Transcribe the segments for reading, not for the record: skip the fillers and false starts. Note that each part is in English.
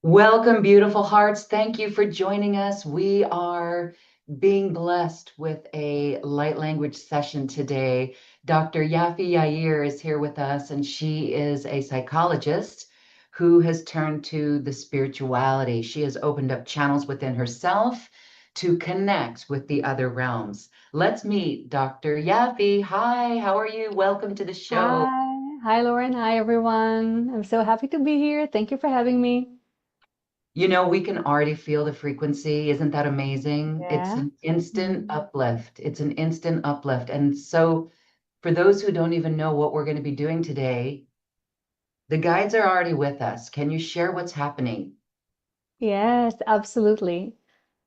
Welcome, beautiful hearts. Thank you for joining us. We are being blessed with a light language session today. Dr. Yafi Yair is here with us, and she is a psychologist who has turned to the spirituality. She has opened up channels within herself to connect with the other realms. Let's meet Dr. Yafi. Hi, how are you? Welcome to the show. Hi, hi Lauren, hi everyone. I'm so happy to be here. Thank you for having me. We can already feel the frequency. Isn't that amazing? It's Yeah. an instant Mhm. uplift. It's an instant uplift. And so, for those who don't even know what we're going to be doing today, the guides are already with us. Can you share what's happening? Yes, absolutely.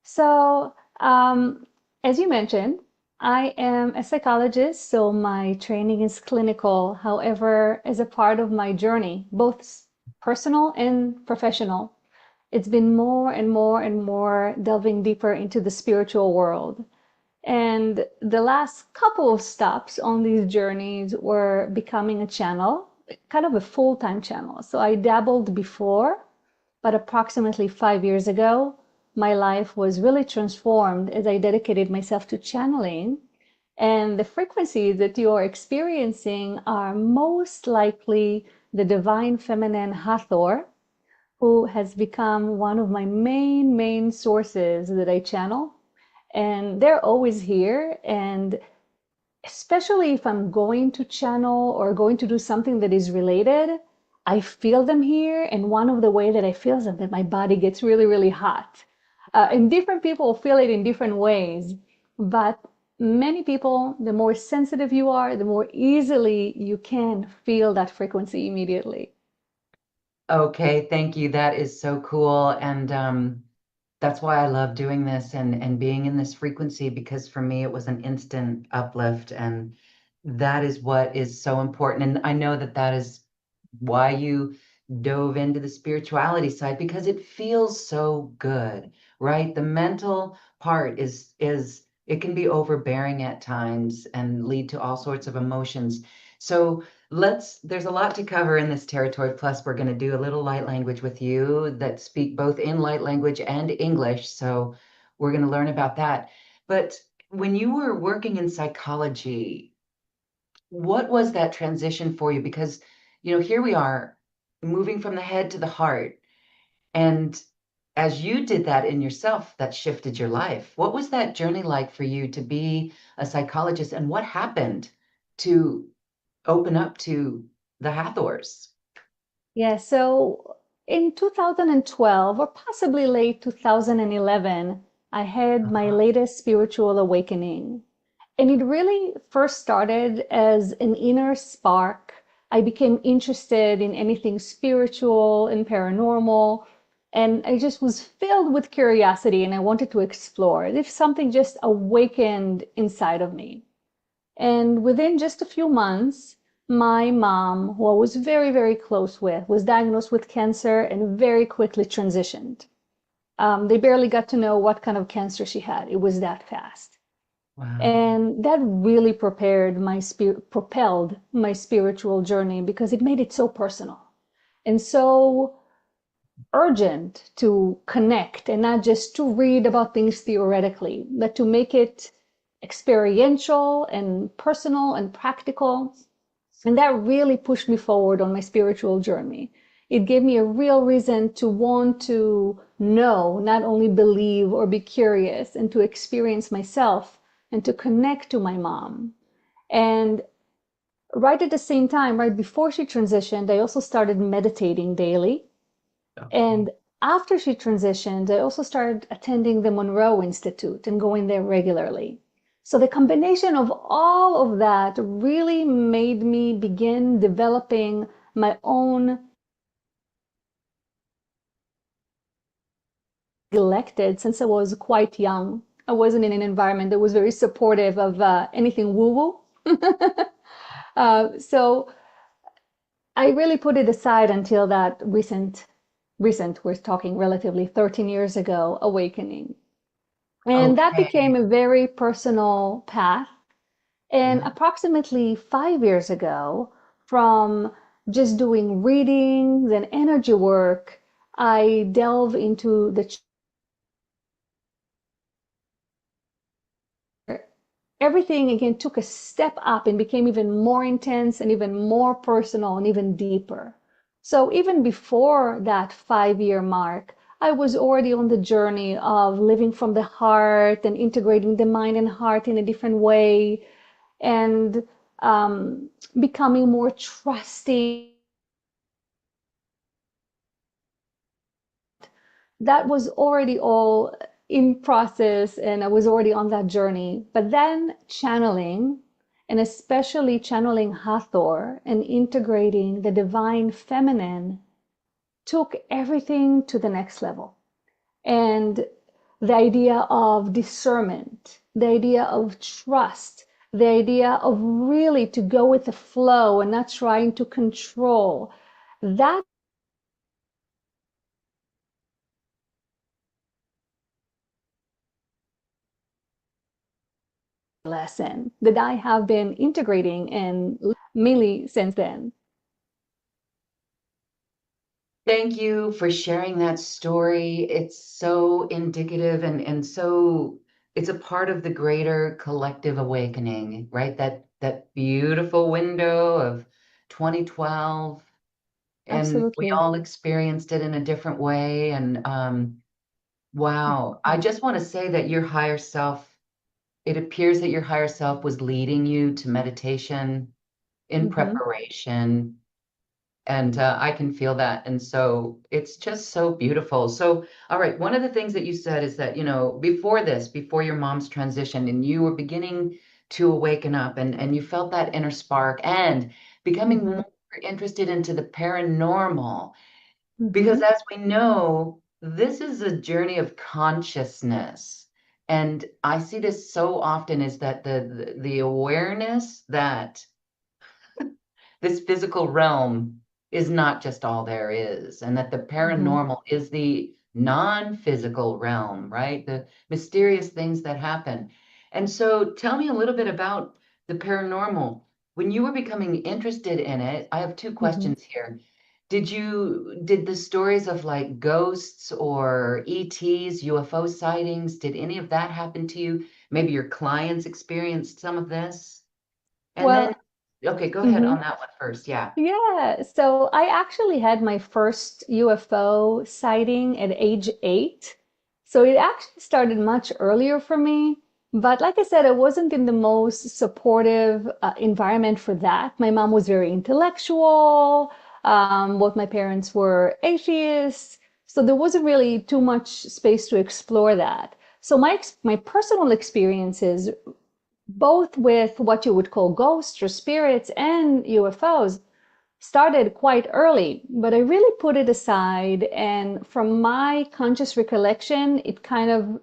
So, as you mentioned, I am a psychologist, so my training is clinical. However, as a part of my journey, both personal and professional, it's been more and more and more delving deeper into the spiritual world. And the last couple of stops on these journeys were becoming a channel, kind of a full-time channel. So I dabbled before, but approximately 5 years ago, my life was really transformed as I dedicated myself to channeling. And the frequencies that you are experiencing are most likely the divine feminine Hathor, who has become one of my main sources that I channel, and they're always here. And especially if I'm going to channel or going to do something that is related, I feel them here. And one of the way that I feel them, that my body gets really hot. And different people feel it in different ways. But many people, the more sensitive you are, the more easily you can feel that frequency immediately. Okay, thank you. That is so cool. And that's why I love doing this and being in this frequency because for me it was an instant uplift and that is what is so important. And I know that that is why you dove into the spirituality side because it feels so good, right? The mental part is it can be overbearing at times and lead to all sorts of emotions. So there's a lot to cover in this territory. Plus, we're going to do a little light language with you that speak both in light language and English. So we're going to learn about that. But when you were working in psychology, what was that transition for you? Because, here we are moving from the head to the heart. And as you did that in yourself, that shifted your life. What was that journey like for you to be a psychologist? And what happened to open up to the Hathors? Yeah, so in 2012 or possibly late 2011, I had my Uh-huh. latest spiritual awakening. And it really first started as an inner spark. I became interested in anything spiritual and paranormal. And I just was filled with curiosity and I wanted to explore. If something just awakened inside of me. And within just a few months, my mom, who I was very close with, was diagnosed with cancer and very quickly transitioned. They barely got to know what kind of cancer she had. It was that fast. Wow. And that really propelled my spiritual journey because it made it so personal and so urgent to connect and not just to read about things theoretically, but to make it experiential and personal and practical. And that really pushed me forward on my spiritual journey. It gave me a real reason to want to know, not only believe or be curious, and to experience myself and to connect to my mom. And right at the same time, right before she transitioned, I also started meditating daily. Okay. And after she transitioned, I also started attending the Monroe Institute and going there regularly. So the combination of all of that really made me begin developing my own elected since I was quite young. I wasn't in an environment that was very supportive of anything woo-woo. So I really put it aside until that we're talking relatively 13 years ago, awakening. And that became Okay. a very personal path. And Yeah. approximately 5 years ago, from just doing readings and energy work, I delve into the everything again took a step up and became even more intense and even more personal and even deeper. So even before that 5 year mark, I was already on the journey of living from the heart and integrating the mind and heart in a different way and becoming more trusting. That was already all in process and I was already on that journey. But then channeling, and especially channeling Hathor and integrating the divine feminine, took everything to the next level. And the idea of discernment, the idea of trust, the idea of really to go with the flow and not trying to control, that lesson that I have been integrating and mainly since then. Thank you for sharing that story. It's so indicative and so it's a part of the greater collective awakening, right? That beautiful window of 2012, and we Absolutely. all experienced it in a different way. And wow, I Mhm. just want to say that your higher self, it appears that your higher self was leading you to meditation in Mhm. preparation, and I can feel that. And so it's just so beautiful. So, all right, one of the things that you said is that, before this, before your mom's transition, and you were beginning to awaken up and you felt that inner spark and becoming Mhm. more interested into the paranormal. Because Mhm. as we know, this is a journey of consciousness. And I see this so often is that the awareness that this physical realm is not just all there is, and that the Mhm. paranormal is the non-physical realm, right? The mysterious things that happen. And so tell me a little bit about the paranormal. When you were becoming interested in it, I have two Mhm. questions here. Did the stories of like ghosts or ETs, UFO sightings, did any of that happen to you? Maybe your clients experienced some of this? And then, Well, okay, go ahead mhm. on that one first. Yeah. Yeah, so I actually had my first UFO sighting at age 8. So it actually started much earlier for me. But like I said, I wasn't in the most supportive environment for that. My mom was very intellectual. Both my parents were atheists. So there wasn't really too much space to explore that. So my personal experiences, both with what you would call ghosts or spirits and UFOs, started quite early, but I really put it aside. And from my conscious recollection, it kind of,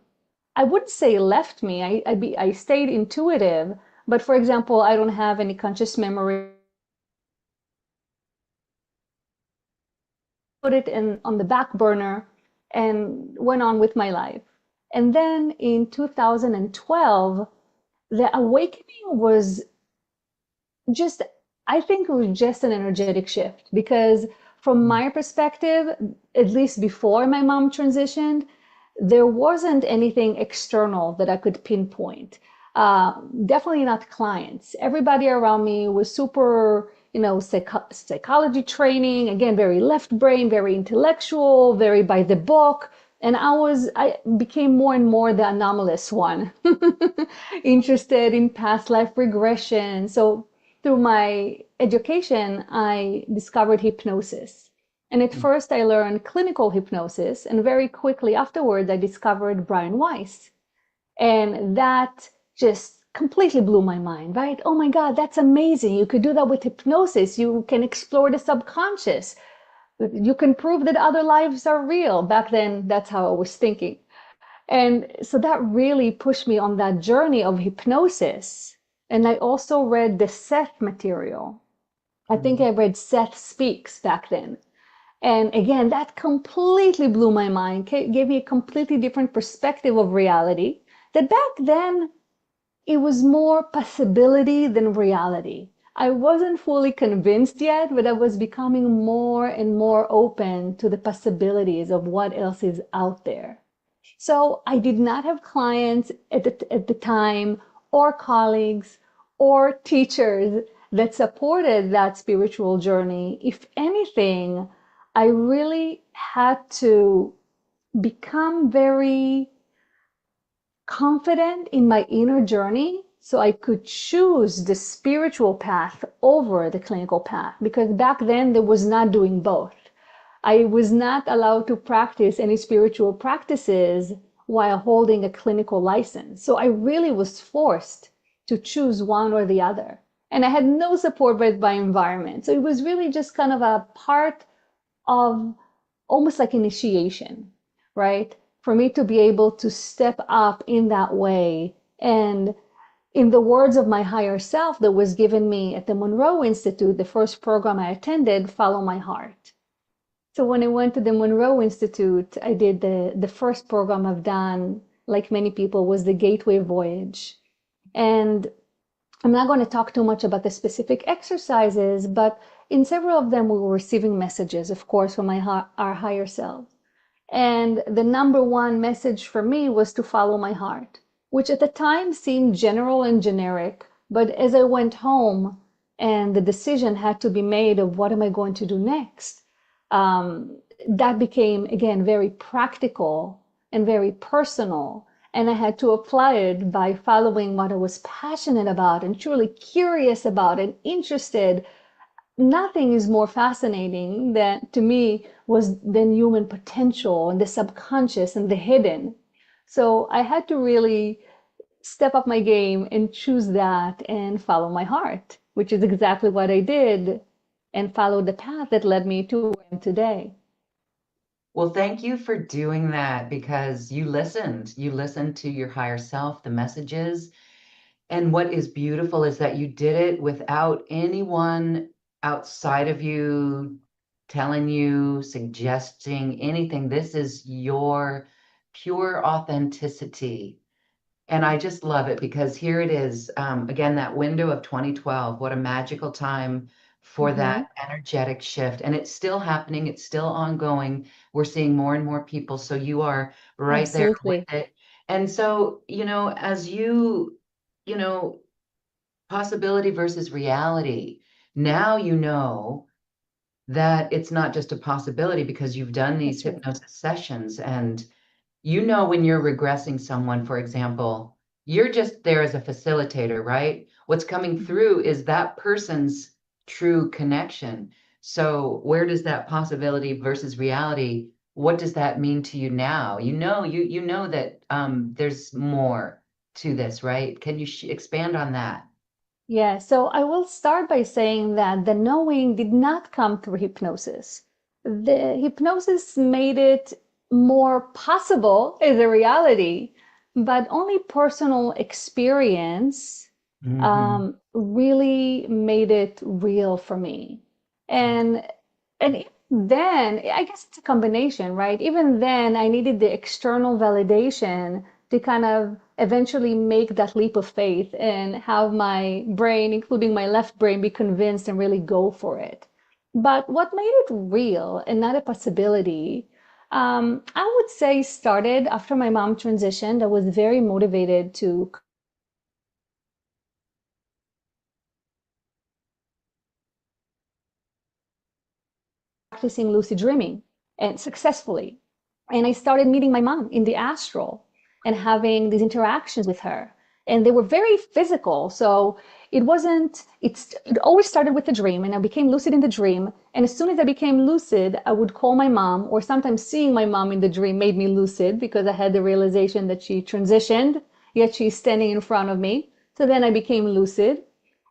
I wouldn't say left me. I stayed intuitive. But for example, I don't have any conscious memory. Put it in on the back burner and went on with my life. And then in 2012, the awakening was just, I think it was just an energetic shift because from my perspective, at least before my mom transitioned, there wasn't anything external that I could pinpoint. Definitely not clients. Everybody around me was super, psychology training, again, very left brain, very intellectual, very by the book. And I became more and more the anomalous one, interested in past life regression. So through my education, I discovered hypnosis. And at Mm. first, I learned clinical hypnosis, and very quickly afterward, I discovered Brian Weiss. And that just completely blew my mind, right? Oh my God, that's amazing. You could do that with hypnosis. You can explore the subconscious. You can prove that other lives are real. Back then, that's how I was thinking. And so that really pushed me on that journey of hypnosis. And I also read the Seth material. I think Mhm. I read Seth Speaks back then. And again, that completely blew my mind, gave me a completely different perspective of reality. That back then, it was more possibility than reality. I wasn't fully convinced yet, but I was becoming more and more open to the possibilities of what else is out there. So I did not have clients at the time, or colleagues, or teachers that supported that spiritual journey. If anything, I really had to become very confident in my inner journey so I could choose the spiritual path over the clinical path, because back then there was not doing both. I was not allowed to practice any spiritual practices while holding a clinical license. So I really was forced to choose one or the other. And I had no support by my environment. So it was really just kind of a part of almost like initiation, right? For me to be able to step up in that way. And in the words of my higher self that was given me at the Monroe Institute, the first program I attended, follow my heart. So when I went to the Monroe Institute, I did the first program I've done, like many people, was the Gateway Voyage. And I'm not going to talk too much about the specific exercises, but in several of them, we were receiving messages, of course, from our higher self. And the number one message for me was to follow my heart, which at the time seemed general and generic. But as I went home and the decision had to be made of what am I going to do next, that became, again, very practical and very personal. And I had to apply it by following what I was passionate about and truly curious about and interested. Nothing is more fascinating than to me was than human potential and the subconscious and the hidden. So I had to really step up my game and choose that and follow my heart, which is exactly what I did, and follow the path that led me to where I am today. Well, thank you for doing that because you listened. You listened to your higher self, the messages. And what is beautiful is that you did it without anyone outside of you telling you, suggesting anything. This is your pure authenticity. And I just love it because here it is, again, that window of 2012. What a magical time for Hmm. that energetic shift. And it's still happening, it's still ongoing. We're seeing more and more people. So you are right there with Absolutely. it. And so, as you know, possibility versus reality, now you know that it's not just a possibility because you've done these That's right. hypnosis sessions and when you're regressing someone, for example, you're just there as a facilitator, right? What's coming Mhm. through is that person's true connection. So where does that possibility versus reality, what does that mean to you now? You know that there's more to this, right? Can you expand on that? Yeah, so I will start by saying that the knowing did not come through hypnosis. The hypnosis made it more possible as a reality, but only personal experience Hmm. really made it real for me. And and even then, I guess it's a combination, right? Even then, I needed the external validation to kind of eventually make that leap of faith and have my brain, including my left brain, be convinced and really go for it. But what made it real and not a possibility, I would say started after my mom transitioned. I was very motivated to practicing lucid dreaming and successfully. And I started meeting my mom in the astral and having these interactions with her. And they were very physical. So it always started with a dream, and I became lucid in the dream. And as soon as I became lucid, I would call my mom, or sometimes seeing my mom in the dream made me lucid because I had the realization that she transitioned, yet she's standing in front of me. So then I became lucid.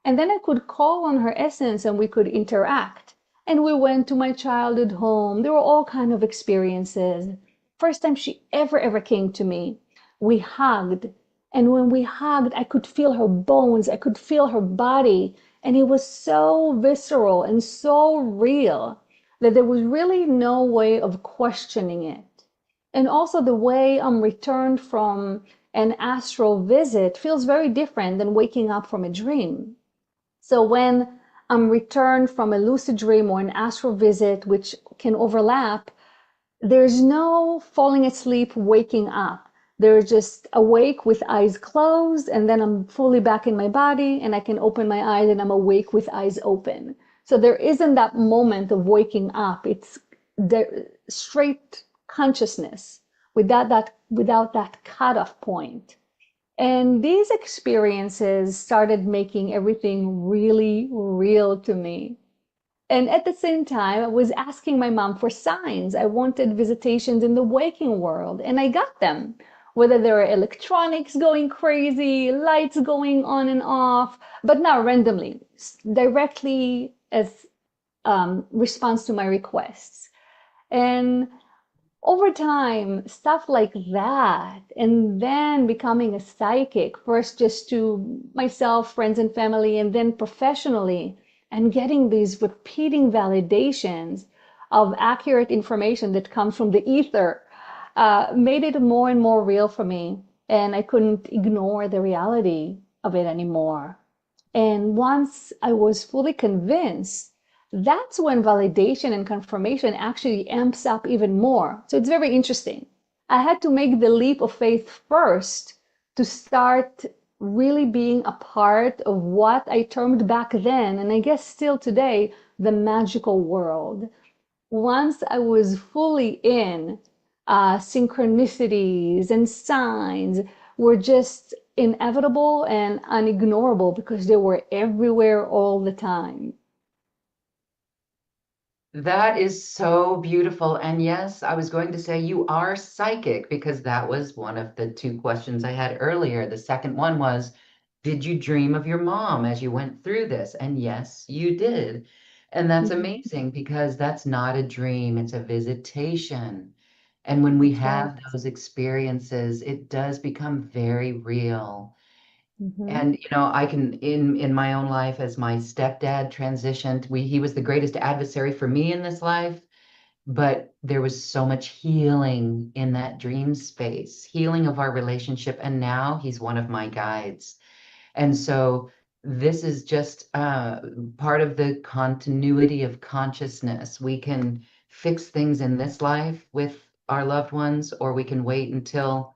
And then I could call on her essence and we could interact. And we went to my childhood home. There were all kind of experiences. First time she ever came to me, we hugged. And when we hugged, I could feel her bones. I could feel her body. And it was so visceral and so real that there was really no way of questioning it. And also the way I'm returned from an astral visit feels very different than waking up from a dream. So when I'm returned from a lucid dream or an astral visit, which can overlap, there's no falling asleep, waking up. They're just awake with eyes closed, and then I'm fully back in my body, and I can open my eyes and I'm awake with eyes open. So there isn't that moment of waking up. It's the straight consciousness without that cutoff point. And these experiences started making everything really real to me. And at the same time, I was asking my mom for signs. I wanted visitations in the waking world, and I got them. Whether there were electronics going crazy, lights going on and off, but not randomly, directly as response to my requests. And over time, stuff like that, and then becoming a psychic, first just to myself, friends, and family, and then professionally, and getting these repeating validations of accurate information that comes from the ether, made it more and more real for me. And I couldn't ignore the reality of it anymore. And once I was fully convinced, that's when validation and confirmation actually amps up even more. So it's very interesting. I had to make the leap of faith first to start really being a part of what I termed back then, and I guess still today, the magical world. Once I was fully in, synchronicities and signs were just inevitable and unignorable because they were everywhere all the time. That is so beautiful. And yes, I was going to say you are psychic because that was one of the two questions I had earlier. The second one was, did you dream of your mom as you went through this? And yes, you did. And that's Mhm. amazing because that's not a dream, it's a visitation. And when we That's right. have those experiences, it does become very real. Hmm. And I can in my own life as my stepdad transitioned, he was the greatest adversary for me in this life, but there was so much healing in that dream space, healing of our relationship, and now he's one of my guides. And so this is just part of the continuity of consciousness. We can fix things in this life with our loved ones, or we can wait until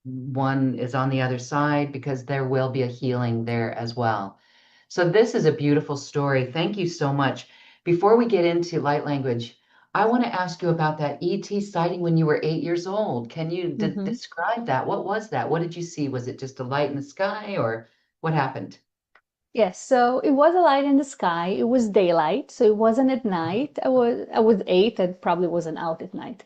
one is on the other side because there will be a healing there as well. So this is a beautiful story. Thank you so much. Before we get into light language, I want to ask you about that ET sighting when you were 8 years old. Can you Hmm. describe that? What was that? What did you see? Was it just a light in the sky or what happened? Yes, so it was a light in the sky. It was daylight, so it wasn't at night. I was 8, I probably wasn't out at night.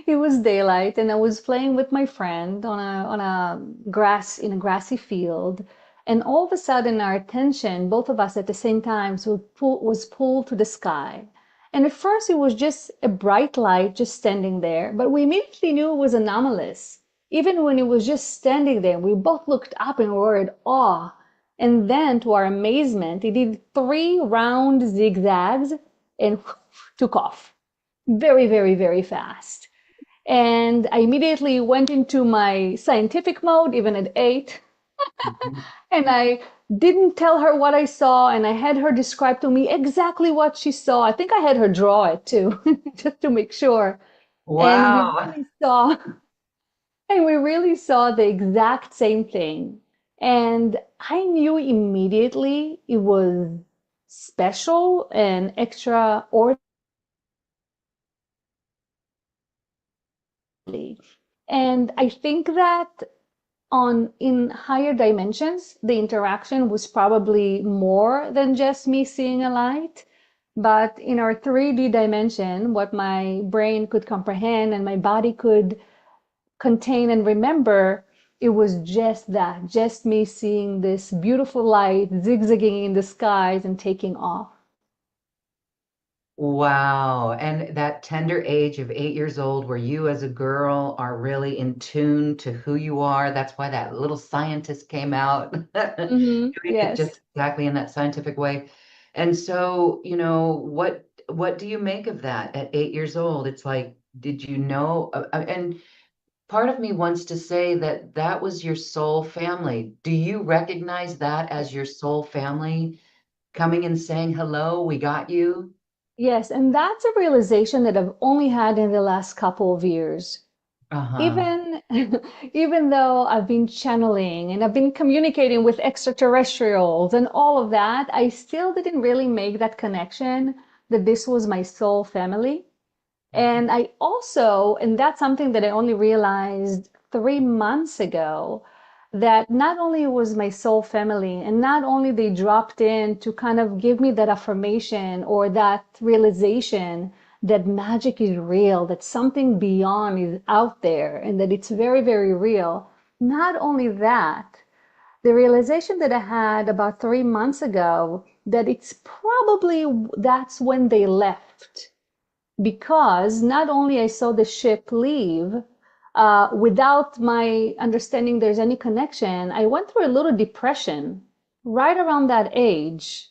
It was daylight, and I was playing with my friend on a grass in a grassy field, and all of a sudden our attention, both of us at the same time, was pulled to the sky. And at first it was just a bright light just standing there, but we immediately knew it was anomalous. Even when it was just standing there, we both looked up and were in awe. And then, to our amazement, he did 3 round zigzags and took off very, very, very fast. And I immediately went into my scientific mode, even at 8, Mhm. and I didn't tell her what I saw, and I had her describe to me exactly what she saw. I think I had her draw it too, just to make sure. And we Wow. really saw And we really saw the exact same thing. And I knew immediately it was special and extraordinary. And I think that on in higher dimensions, the interaction was probably more than just me seeing a light. But in our 3D dimension, what my brain could comprehend and my body could contain and remember, it was just that, just me seeing this beautiful light zigzagging in the skies and taking off. Wow. And that tender age of 8 years old, where you as a girl are really in tune to who you are. That's why that little scientist came out, doing it Yes. just exactly in that scientific way. And so, what do you make of that at 8 years old? It's like, did you know? And part of me wants to say that that was your soul family. Do you recognize that as your soul family? coming and saying, hello, we got you. Yes, and that's a realization that I've only had in the last couple of years. Uh-huh. Even even though I've been channeling and I've been communicating with extraterrestrials and all of that, I still didn't really make that connection that this was my soul family. And I also, and that's something that I only realized 3 months ago, that not only was my soul family, and not only they dropped in to kind of give me that affirmation or that realization that magic is real, that something beyond is out there, and that it's very, very real. Not only that, the realization that I had about 3 months ago that it's probably that's when they left, because not only I saw the ship leave without my understanding there's any connection, I went through a little depression right around that age.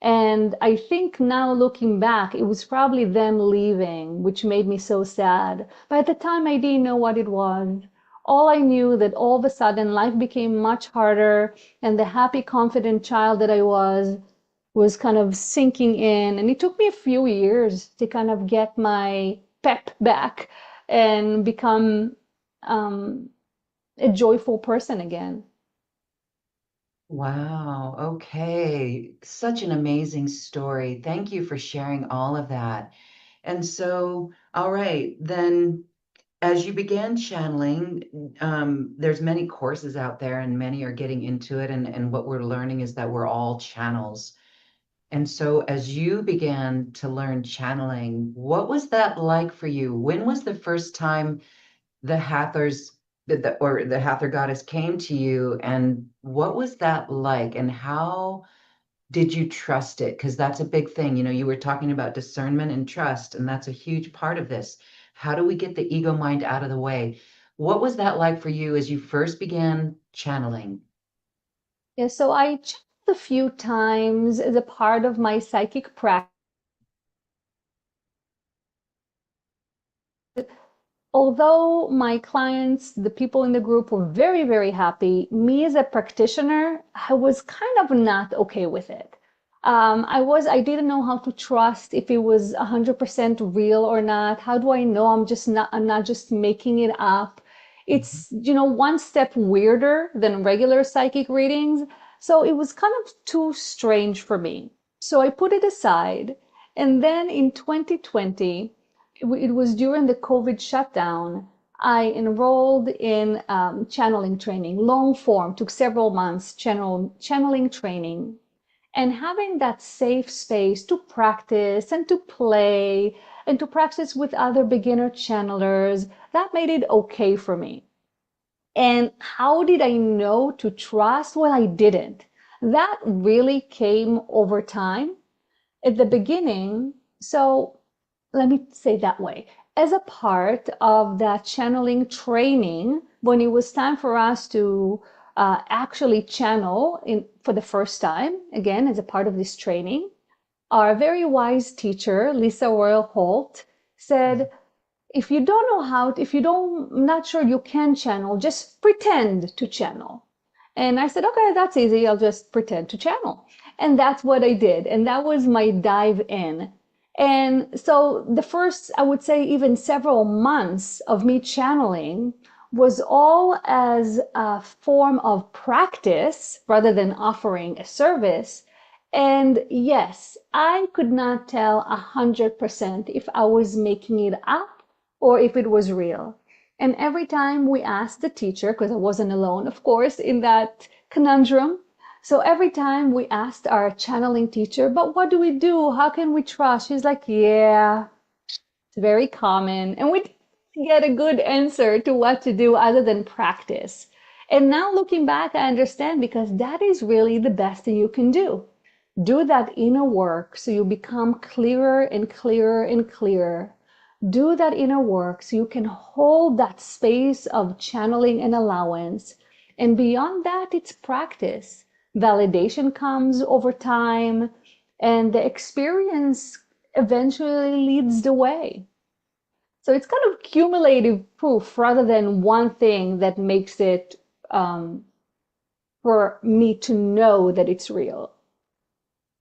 And I think now looking back, it was probably them leaving, which made me so sad. But at the time, I didn't know what it was. All I knew that all of a sudden life became much harder, and the happy, confident child that I was kind of sinking in. And it took me a few years to kind of get my pep back and become um, a joyful person again. Wow. Okay. Such an amazing story. Thank you for sharing all of that. And so, all right, then as you began channeling, there's many courses out there and many are getting into it. And what we're learning is that we're all channels. And so as you began to learn channeling, what was that like for you? When was the first time the Hathors or the Hathor goddess came to you, and what was that like, and how did you trust it? Because that's a big thing. You know, you were talking about discernment and trust, and that's a huge part of this. How do we get the ego mind out of the way? What was that like for you as you first began channeling? Yeah, so I checked a few times as a part of my psychic practice. Although my clients, the people in the group were very, very happy, me as a practitioner, I was kind of not okay with it. I didn't know how to trust if it was 100% real or not. How do I know I'm not just making it up? Mhm. It's, one step weirder than regular psychic readings. So it was kind of too strange for me. So I put it aside. And then in 2020, it was during the COVID shutdown. I enrolled in channeling training, long form, took several months, channeling training. And having that safe space to practice and to play and to practice with other beginner channelers, that made it okay for me. And how did I know to trust? Well, I didn't. That really came over time. At the beginning, so let me say that way. As a part of that channeling training, when it was time for us to actually channel for the first time, again, as a part of this training, our very wise teacher, Lisa Royal Holt, said, if you don't know how, if you don't, not sure you can channel, just pretend to channel. And I said, okay, that's easy. I'll just pretend to channel. And that's what I did. And that was my dive in. And so the first, I would say, even several months of me channeling was all as a form of practice rather than offering a service. And yes, I could not tell 100% if I was making it up or if it was real. And every time we asked the teacher, because I wasn't alone, of course, in that conundrum. So every time we asked our channeling teacher, but what do we do? How can we trust? She's like, yeah, it's very common. And we didn't get a good answer to what to do other than practice. And now looking back, I understand because that is really the best thing you can do. Do that inner work so you become clearer and clearer and clearer. Do that inner work so you can hold that space of channeling and allowance. And beyond that, it's practice. Validation comes over time, and the experience eventually leads the way. So it's kind of cumulative proof rather than one thing that makes it for me to know that it's real.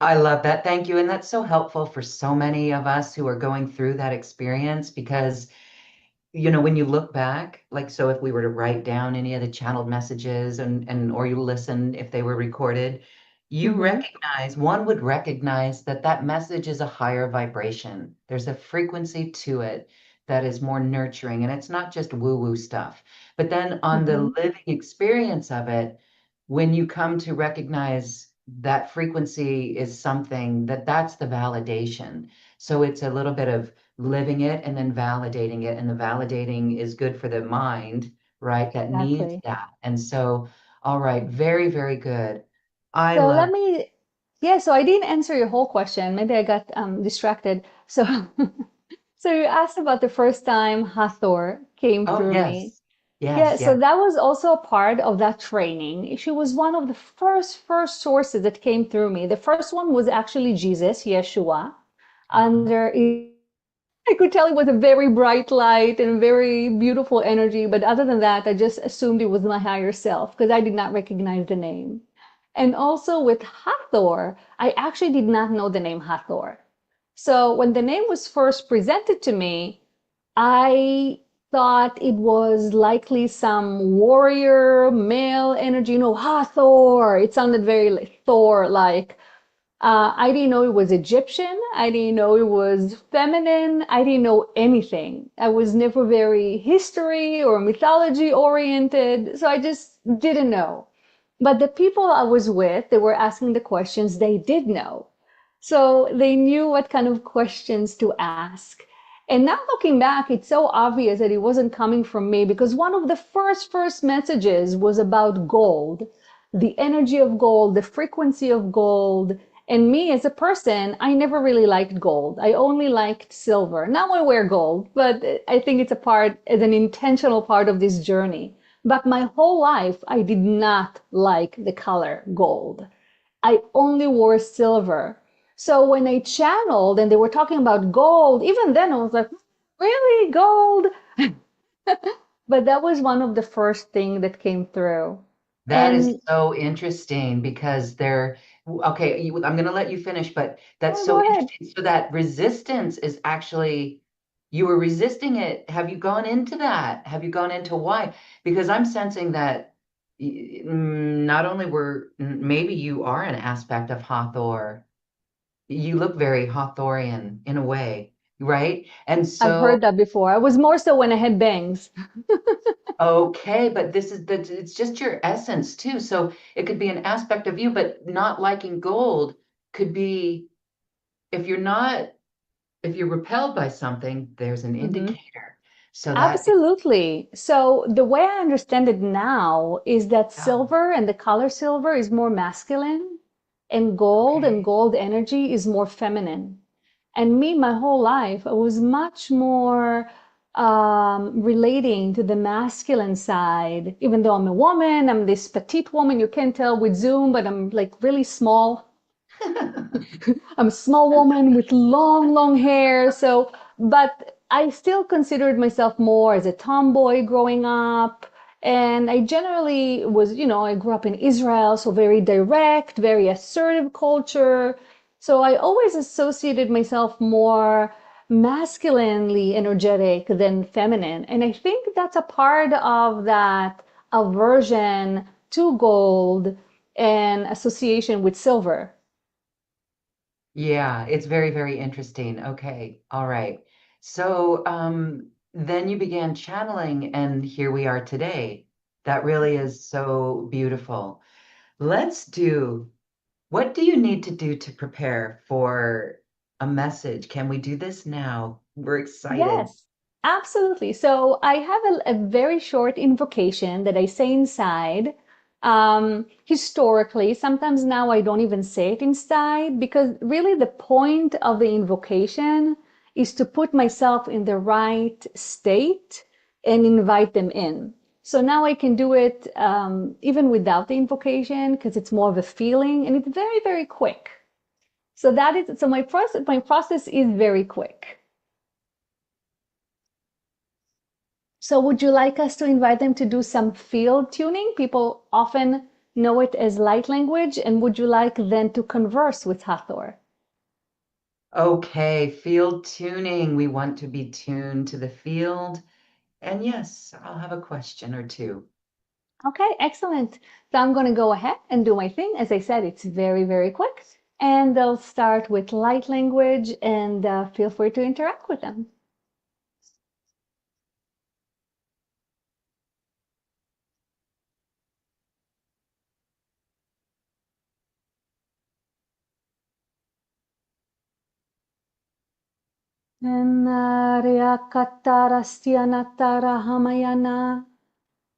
I love that. Thank you. And that's so helpful for so many of us who are going through that experience because when you look back, like, so if we were to write down any of the channeled messages and or you listen if they were recorded, Hmm. one would recognize that that message is a higher vibration. There's a frequency to it that is more nurturing, and it's not just woo-woo stuff. But then on the Hmm. living experience of it, when you come to recognize that frequency is something that's the validation. So it's a little bit of living it and then validating it. And the validating is good for the mind, right? That needs Exactly. that. And so, all right, very, very good. I So love, let me, yeah, so I didn't answer your whole question. Maybe I got distracted. So, so you asked about the first time Hathor came oh, through me. yes, Yeah, yes, so yes. that was also a part of that training. She was one of the first sources that came through me. The first one was actually Jesus, Yeshua, Uh-huh. under I could tell it was a very bright light and very beautiful energy, but other than that, I just assumed it was my higher self because I did not recognize the name. And also with Hathor, I actually did not know the name Hathor. So when the name was first presented to me, I thought it was likely some warrior male energy, Hathor. It sounded very like Thor-like. I didn't know it was Egyptian. I didn't know it was feminine. I didn't know anything. I was never very history or mythology oriented, so I just didn't know. But the people I was with, they were asking the questions they did know. So they knew what kind of questions to ask. And now looking back, it's so obvious that it wasn't coming from me because one of the first messages was about gold, the energy of gold, the frequency of gold. And me as a person, I never really liked gold. I only liked silver. Now I wear gold, but I think it's a part, as an intentional part of this journey. But my whole life, I did not like the color gold. I only wore silver. So when I channeled and they were talking about gold, even then I was like, really, gold? But that was one of the first thing that came through. That is And so interesting because okay, I'm going to let you finish, but that's oh, so go ahead. interesting. So that resistance is actually, you were resisting it. Have you gone into that? Have you gone into why? Because I'm sensing that not only maybe you are an aspect of Hathor, you look very Hathorian in a way, right? And I've so, heard that before. I was more so when I had bangs. okay, but it's just your essence too. So it could be an aspect of you, but not liking gold could be if you're not, if you're repelled by something, there's an Hmm. indicator. So that, Absolutely. So the way I understand it now is that yeah, silver and the color silver is more masculine and okay. gold energy is more feminine. And me, my whole life, I was much more relating to the masculine side. Even though I'm a woman, I'm this petite woman. You can't tell with Zoom, but I'm like really small. I'm a small woman with long hair. So, but I still considered myself more as a tomboy growing up. And I generally was, I grew up in Israel, so very direct, very assertive culture. So I always associated myself more masculinely energetic than feminine. And I think that's a part of that aversion to gold and association with silver. Yeah, it's very, very interesting. Okay, all right. So then you began channeling, and here we are today. That really is so beautiful. Let's do, what do you need to do to prepare for a message? Can we do this now? We're excited. Yes, absolutely. So I have a very short invocation that I say inside. Historically, sometimes now I don't even say it inside because really the point of the invocation is to put myself in the right state and invite them in. So now I can do it even without the invocation because it's more of a feeling and it's very quick. So that is so my process is very quick. So would you like us to invite them to do some field tuning? People often know it as light language, and would you like then to converse with Hathor? Okay, field tuning. We want to be tuned to the field. And yes, I'll have a question or two. Okay, excellent. So I'm going to go ahead and do my thing. As I said, it's very, very quick. And they'll start with light language and feel free to interact with them. Enariakatarastianatara hamayana.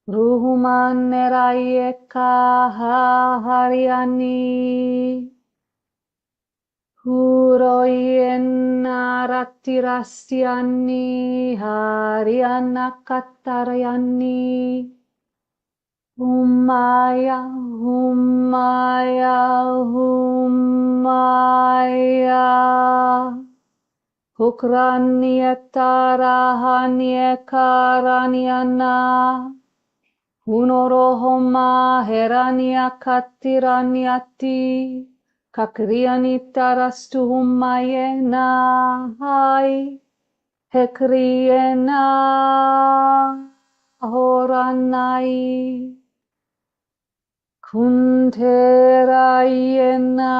Ruhuman nerayeka hariani. Huroyenaratirasiani harianakatarayani. Humaya, humaya, humaya. Hukraniyatarahaniyakaraniana. Hunorohoma heraniakatiraniati. Kakrianitarastuhumayena hai. Hekriena horanai. Kunterayena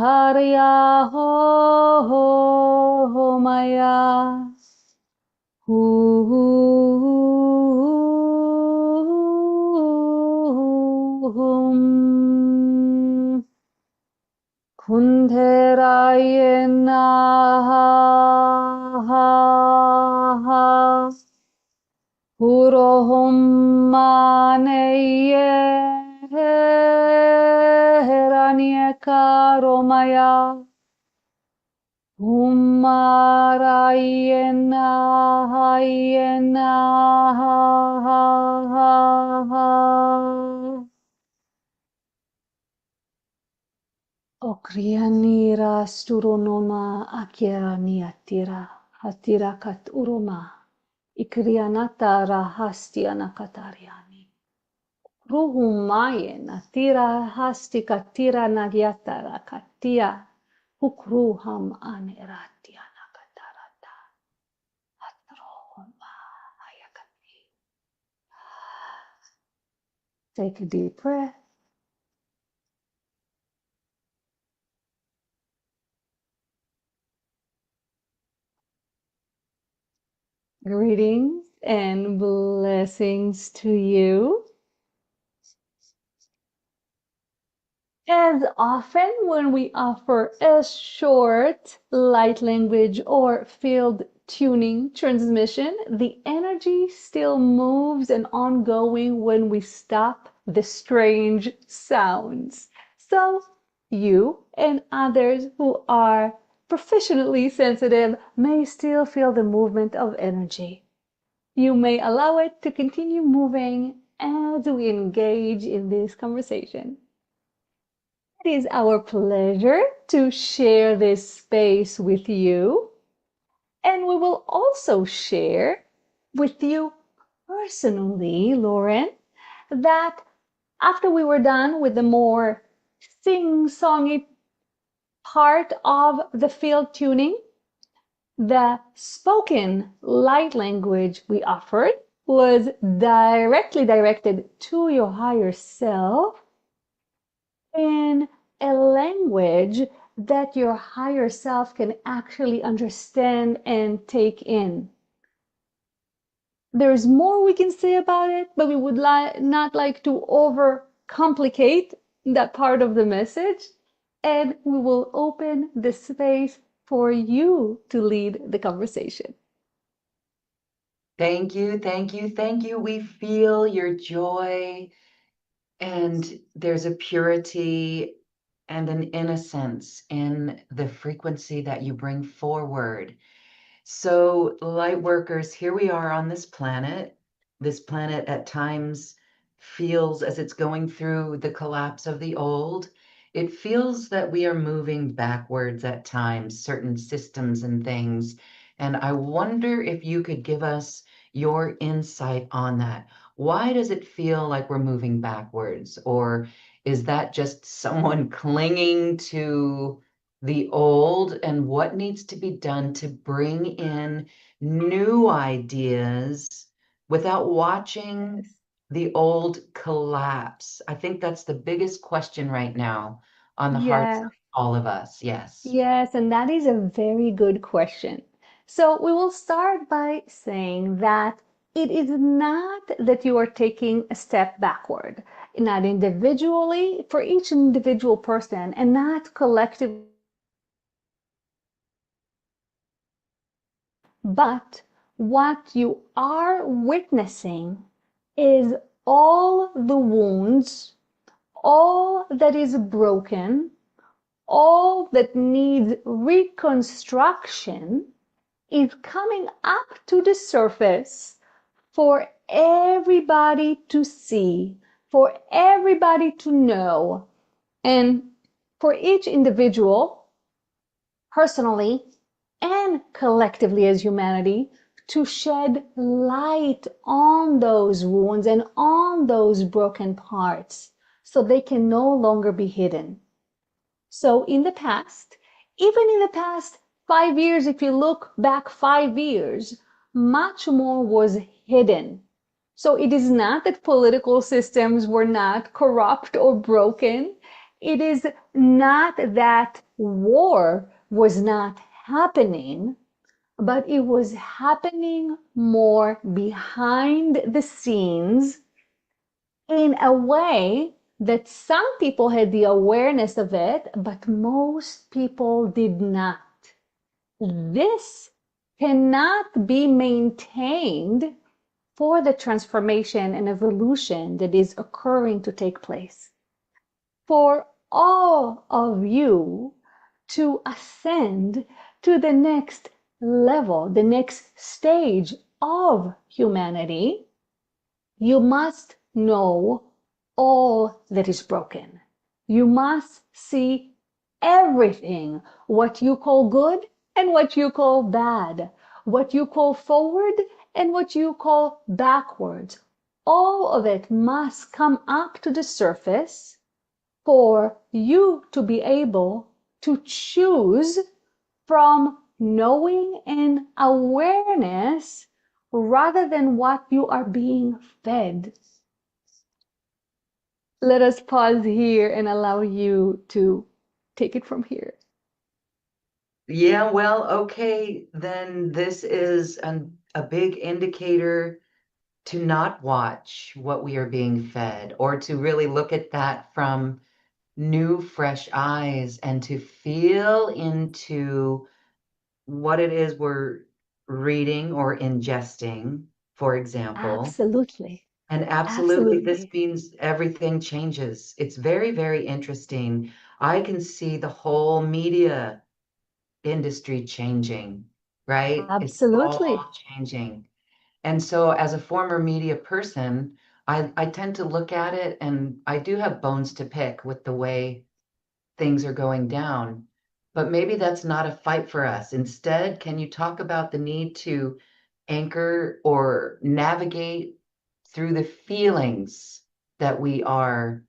harya ho maya. Hu hum. Kunterayena ha ha. Purohommaneye heranieka Humarayena hayena ha ha ha ha. Okrianira sturonoma akiraniatira hatirakat uroma. Ikrianata rahastianakatariani. Ruhumaye natira hastikatira nagyatara katia. Hukruham aneratia nakatarata. Hatrohoma hayakati. Take a deep breath. Greetings and blessings to you. As often when we offer a short light language or field tuning transmission, the energy still moves and ongoing when we stop the strange sounds. So you and others who are professionally sensitive may still feel the movement of energy. You may allow it to continue moving as we engage in this conversation. It is our pleasure to share this space with you, and we will also share with you personally, Lauren, that after we were done with the more sing-songy part of the field tuning, the spoken light language we offered was directly directed to your higher self in a language that your higher self can actually understand and take in. There's more we can say about it, but we would not like to overcomplicate that part of the message, and we will open the space for you to lead the conversation. Thank you, thank you, thank you. We feel your joy, and there's a purity and an innocence in the frequency that you bring forward. So, light workers, here we are on this planet. This planet at times feels as it's going through the collapse of the old. It feels that we are moving backwards at times, certain systems and things. And I wonder if you could give us your insight on that. Why does it feel like we're moving backwards? Or Is that just someone clinging to the old? And what needs to be done to bring in new ideas without watching Yes. the old collapse? I think that's the biggest question right now on the hearts of Yes. all of us. Yes. Yes, and that is a very good question. So we will start by saying that it is not that you are taking a step backward, not individually for each individual person, and not collectively, but what you are witnessing is all the wounds, all that is broken, all that needs reconstruction is coming up to the surface for everybody to see, for everybody to know, and for each individual, personally and collectively as humanity, to shed light on those wounds and on those broken parts so they can no longer be hidden. So in the past, even in the past 5 years, if you look back 5 years, much more was hidden. So it is not that political systems were not corrupt or broken. It is not that war was not happening, but it was happening more behind the scenes in a way that some people had the awareness of it, but most people did not. This cannot be maintained for the transformation and evolution that is occurring to take place. For all of you to ascend to the next level, the next stage of humanity, you must know all that is broken. You must see everything, what you call good and what you call bad, what you call forward and what you call backwards. All of it must come up to the surface for you to be able to choose from knowing and awareness rather than what you are being fed. Let us pause here and allow you to take it from here. Yeah, well, okay, then this is a big indicator to not watch what we are being fed, or to really look at that from new, fresh eyes and to feel into what it is we're reading or ingesting, for example. Absolutely. And absolutely, this Absolutely. means everything changes. It's very, very interesting. I can see the whole media industry changing, right? It's Absolutely. all changing. And so, as a former media person, I tend to look at it and I do have bones to pick with the way things are going down. But maybe that's not a fight for us. Instead, can you talk about the need to anchor or navigate through the feelings that we are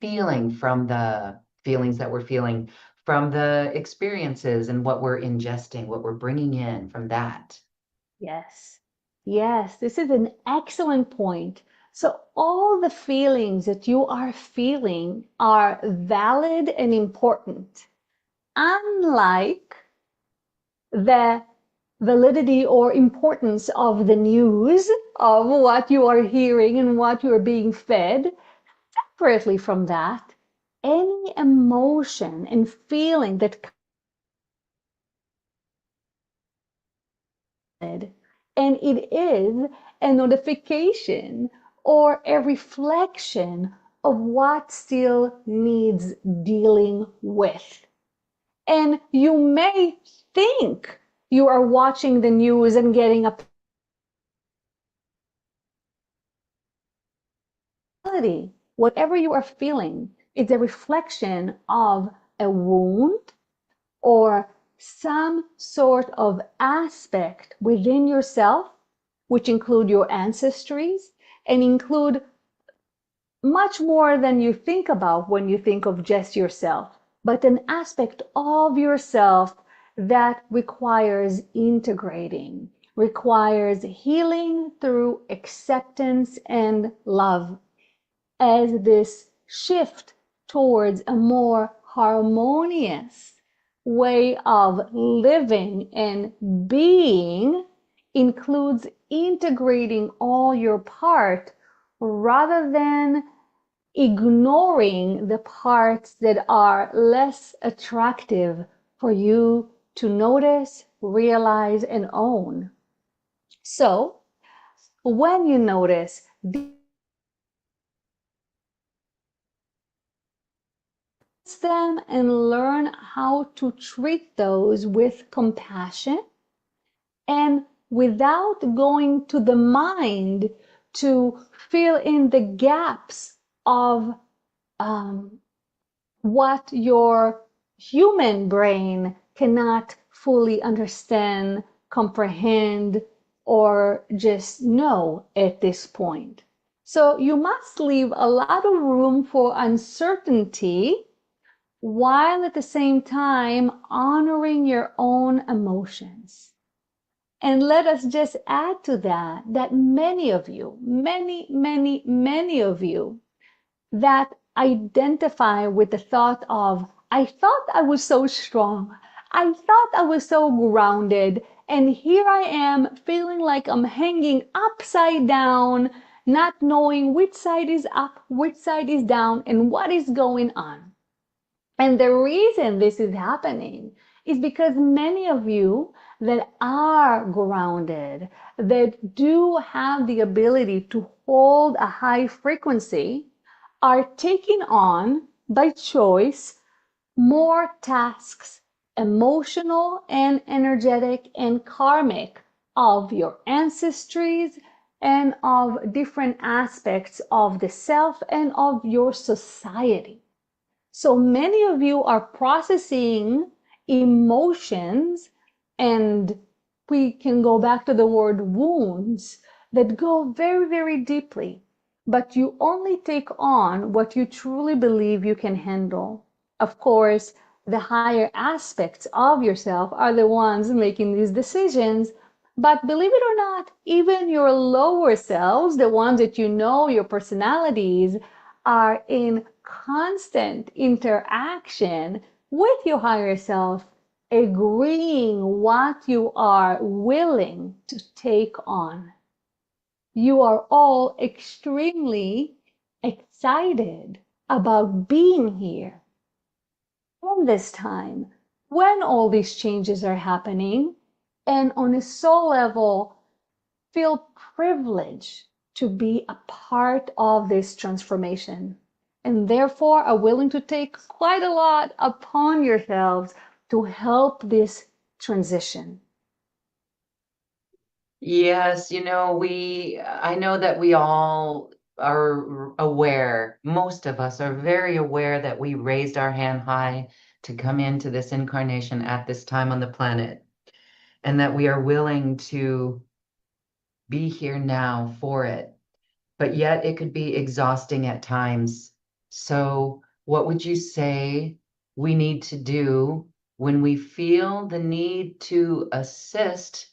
feeling from the feelings that we're feeling from the experiences and what we're ingesting, what we're bringing in from that? Yes. Yes, this is an excellent point. So, all the feelings that you are feeling are valid and important, unlike the validity or importance of the news, of what you are hearing and what you are being fed. Separately from that, any emotion and feeling that comes, and it is a notification or a reflection of what still needs dealing with. And you may think you are watching the news and getting a reality. Whatever you are feeling is a reflection of a wound or some sort of aspect within yourself, which include your ancestries and include much more than you think about when you think of just yourself, but an aspect of yourself that requires integrating, requires healing through acceptance and love, as this shift towards a more harmonious way of living and being includes integrating all your part rather than ignoring the parts that are less attractive for you to notice, realize, and own. So, when you notice them and learn how to treat those with compassion and without going to the mind to fill in the gaps of um, what your human brain cannot fully understand, comprehend, or just know at this point. So you must leave a lot of room for uncertainty while at the same time honoring your own emotions. And let us just add to that that many of you, many of you that identify with the thought of, I thought I was so strong. I thought I was so grounded. And here I am feeling like I'm hanging upside down, not knowing which side is up, which side is down, and what is going on. And the reason this is happening is because many of you that are grounded, that do have the ability to hold a high frequency, are taking on by choice more tasks, emotional and energetic and karmic, of your ancestries and of different aspects of the self and of your society. So many of you are processing emotions, and we can go back to the word wounds that go very, very deeply, but you only take on what you truly believe you can handle. Of course, the higher aspects of yourself are the ones making these decisions. But believe it or not, even your lower selves, the ones that you know, your personalities, are in constant interaction with your higher self, agreeing what you are willing to take on. You are all extremely excited about being here in this time when all these changes are happening, and on a soul level feel privileged to be a part of this transformation, and therefore are willing to take quite a lot upon yourselves to help this transition. Yes, I know that we all are aware, most of us are very aware that we raised our hand high to come into this incarnation at this time on the planet, and that we are willing to be here now for it. But yet it could be exhausting at times. So, what would you say we need to do when we feel the need to assist,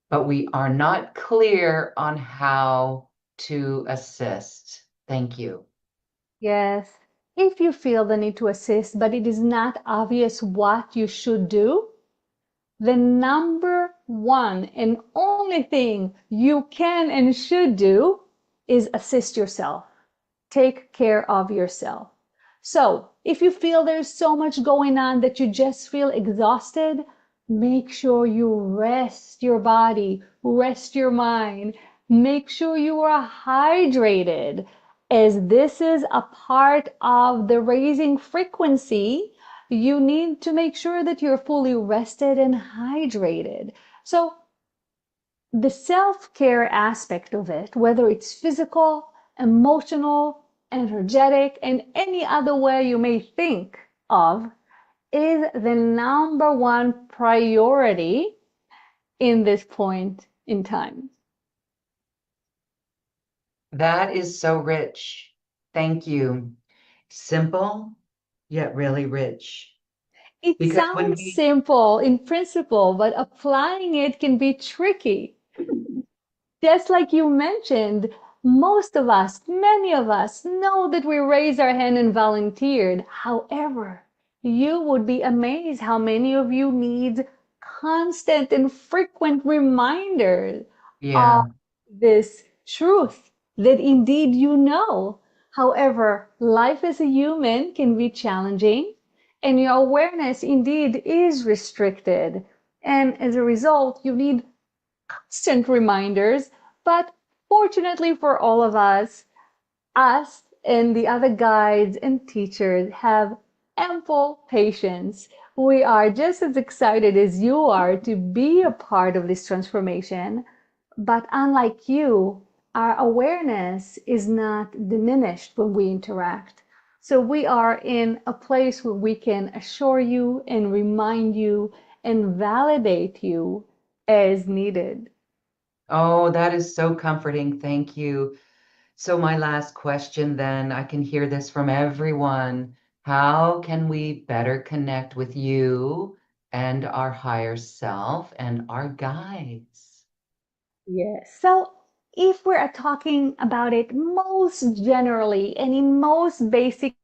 but we are not clear on how to assist? Thank you. Yes, if you feel the need to assist, but it is not obvious what you should do, the number one and only thing you can and should do is assist yourself. Take care of yourself. So, if you feel there's so much going on that you just feel exhausted, make sure you rest your body, rest your mind, make sure you are hydrated, as this is a part of the raising frequency. You need to make sure that you're fully rested and hydrated. So, the self-care aspect of it, whether it's physical, emotional, energetic, and any other way you may think of, is the number one priority in this point in time. That is so rich. Thank you. Simple, yet really rich. It Because when sounds we, simple in principle, but applying it can be tricky. Just like you mentioned, most of us, many of us, know that we raised our hand and volunteered. However, you would be amazed how many of you need constant and frequent reminders of yeah. this truth that indeed you know. However, life as a human can be challenging, and your awareness indeed is restricted. And as a result, you need constant reminders, but fortunately for all of us and the other guides and teachers have ample patience. We are just as excited as you are to be a part of this transformation, but unlike you, our awareness is not diminished when we interact. So we are in a place where we can assure you and remind you and validate you as needed. Oh, that is so comforting. Thank you. So my last question then, I can hear this from everyone. How can we better connect with you and our higher self and our guides? Yes. So if we're talking about it most generally and in most basic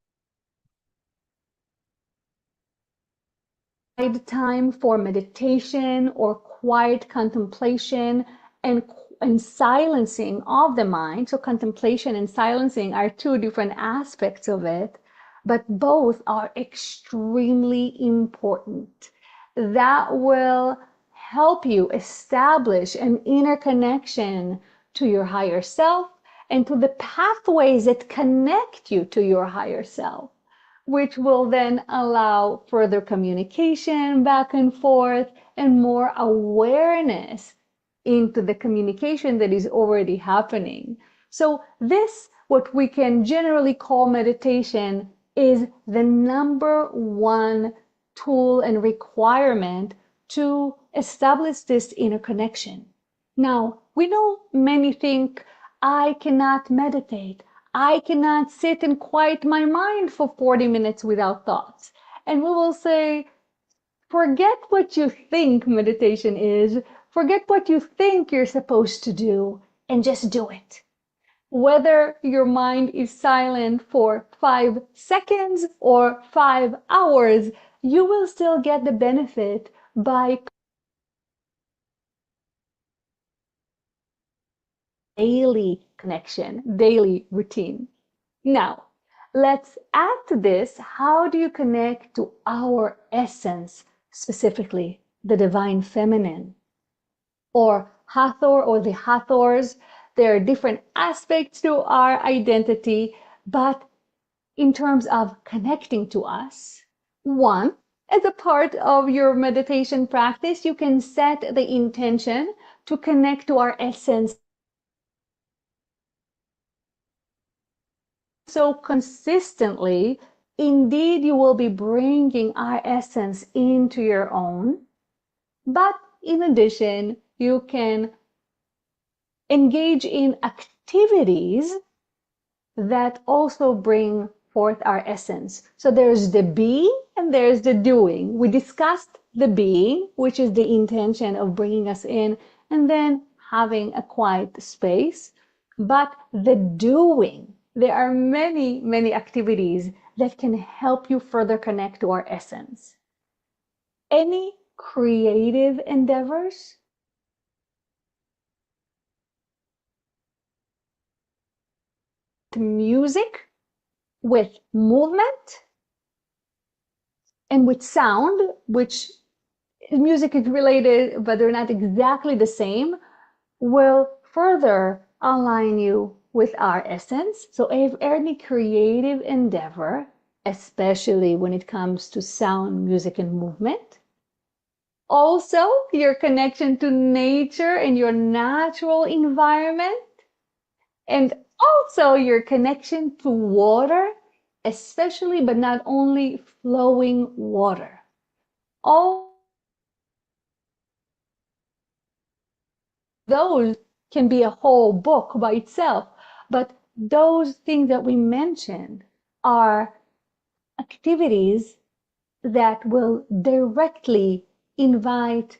time for meditation or quiet contemplation and silencing of the mind. So contemplation and silencing are two different aspects of it, but both are extremely important. That will help you establish an inner connection to your higher self and to the pathways that connect you to your higher self, which will then allow further communication back and forth and more awareness into the communication that is already happening. So this, what we can generally call meditation, is the number one tool and requirement to establish this inner connection. Now, we know many think, I cannot meditate. I cannot sit and quiet my mind for 40 minutes without thoughts. And we will say, forget what you think meditation is, forget what you think you're supposed to do, and just do it. Whether your mind is silent for 5 seconds or 5 hours, you will still get the benefit by daily connection, daily routine. Now, let's add to this, how do you connect to our essence, specifically the divine feminine or Hathor or the Hathors? There are different aspects to our identity, but in terms of connecting to us, one, as a part of your meditation practice, you can set the intention to connect to our essence so consistently. Indeed, you will be bringing our essence into your own. But in addition, you can engage in activities that also bring forth our essence. So there's the being and there's the doing. We discussed the being, which is the intention of bringing us in, and then having a quiet space. But the doing, there are many, many activities that can help you further connect to our essence. Any creative endeavors, music with movement and with sound, which music is related, but they're not exactly the same, will further align you with our essence. So if any creative endeavor, especially when it comes to sound, music, and movement, also your connection to nature and your natural environment, and also your connection to water, especially but not only flowing water. All those can be a whole book by itself, but those things that we mentioned are activities that will directly invite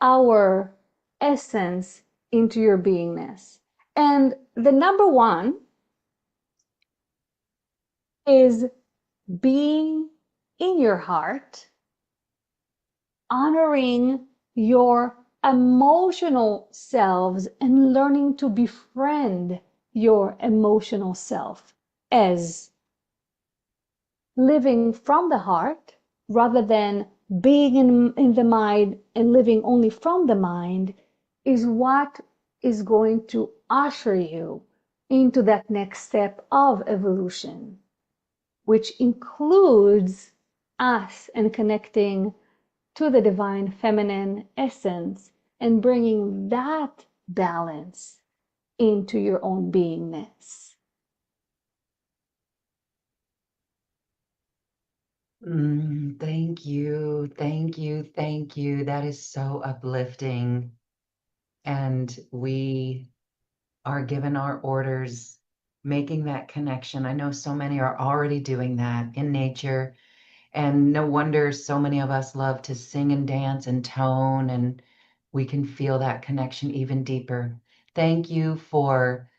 our essence into your beingness. And the number one is being in your heart, honoring your emotional selves and learning to befriend your emotional self as living from the heart rather than being in the mind and living only from the mind is what is going to usher you into that next step of evolution, which includes us and connecting to the divine feminine essence and bringing that balance into your own beingness. Thank you. Thank you. Thank you. That is so uplifting. And we are given our orders, making that connection. I know so many are already doing that in nature. And no wonder so many of us love to sing and dance and tone, and we can feel that connection even deeper. Thank you for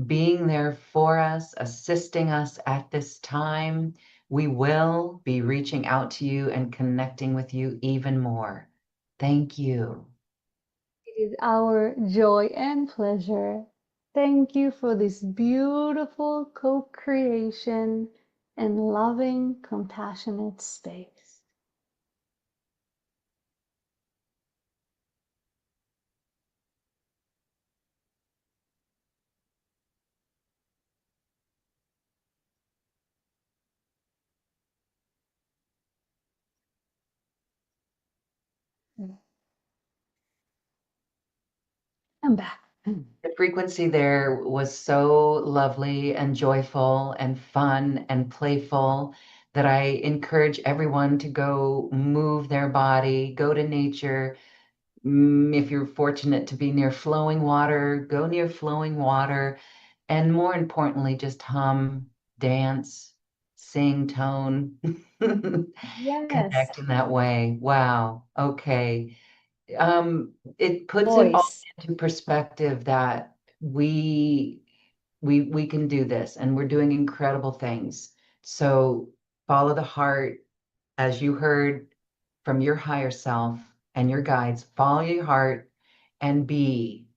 being there for us, assisting us at this time. We will be reaching out to you and connecting with you even more. Thank you. It is our joy and pleasure. Thank you for this beautiful co creation and loving, compassionate space. I'm back. The frequency there was so lovely and joyful and fun and playful that I encourage everyone to go move their body, go to nature. If you're fortunate to be near flowing water, go near flowing water. And more importantly, just hum, dance, sing, tone, Yes, connect in that way. Wow. Okay. It puts it all voice. into perspective that we we can do this and we're doing incredible things. So follow the heart, as you heard from your higher self and your guides. Follow your heart and be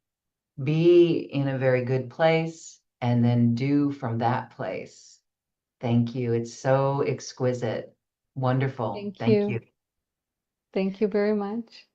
in a very good place and then do from that place. Thank you. It's so exquisite. Wonderful. Thank Thank you. you. Thank you very much.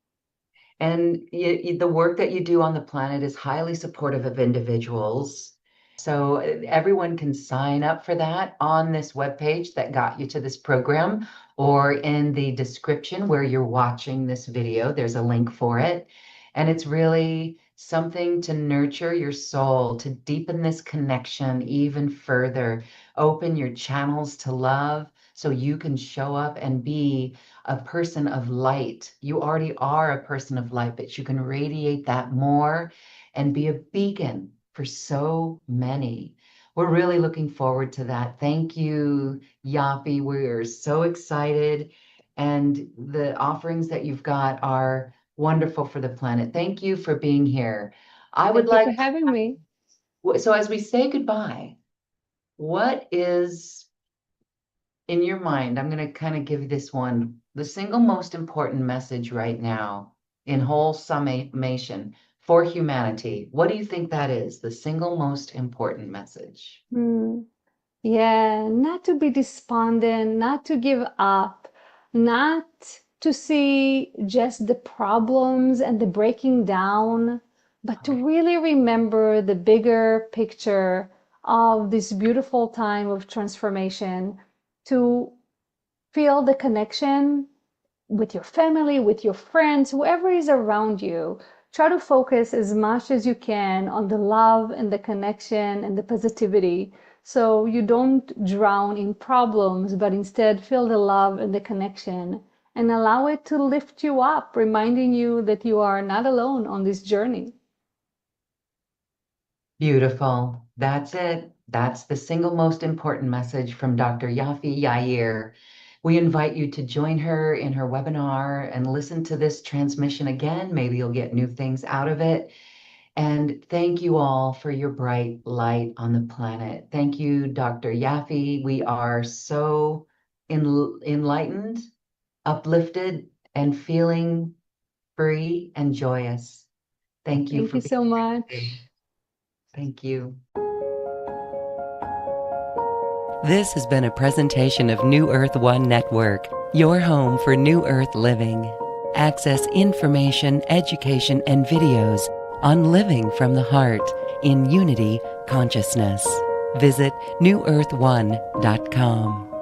And the work that you do on the planet is highly supportive of individuals. So everyone can sign up for that on this webpage that got you to this program, or in the description where you're watching this video, there's a link for it. And it's really something to nurture your soul, to deepen this connection even further, open your channels to love so you can show up and be a person of light. You already are a person of light, but you can radiate that more and be a beacon for so many. We're really looking forward to that. Thank you, Yafi. We're so excited. And the offerings that you've got are wonderful for the planet. Thank you for being here. I would Thank you for like having me. to, so as we say goodbye, what is in your mind, I'm going to kind of give you this one, the single most important message right now in whole summation for humanity. What do you think that is? The single most important message? Hmm. Yeah, not to be despondent, not to give up, not to see just the problems and the breaking down, but to Okay. really remember the bigger picture of this beautiful time of transformation, to feel the connection with your family, with your friends, whoever is around you. Try to focus as much as you can on the love and the connection and the positivity so you don't drown in problems, but instead feel the love and the connection and allow it to lift you up, reminding you that you are not alone on this journey. Beautiful. That's it. That's the single most important message from Dr. Yafi Yair. We invite you to join her in her webinar and listen to this transmission again. Maybe you'll get new things out of it. And thank you all for your bright light on the planet. Thank you, Dr. Yafi. We are so enlightened, uplifted, and feeling free and joyous. Thank you Thank for you being so here today. much. Thank you. This has been a presentation of New Earth One Network, your home for New Earth living. Access information, education, and videos on living from the heart in unity consciousness. Visit newearth1.com.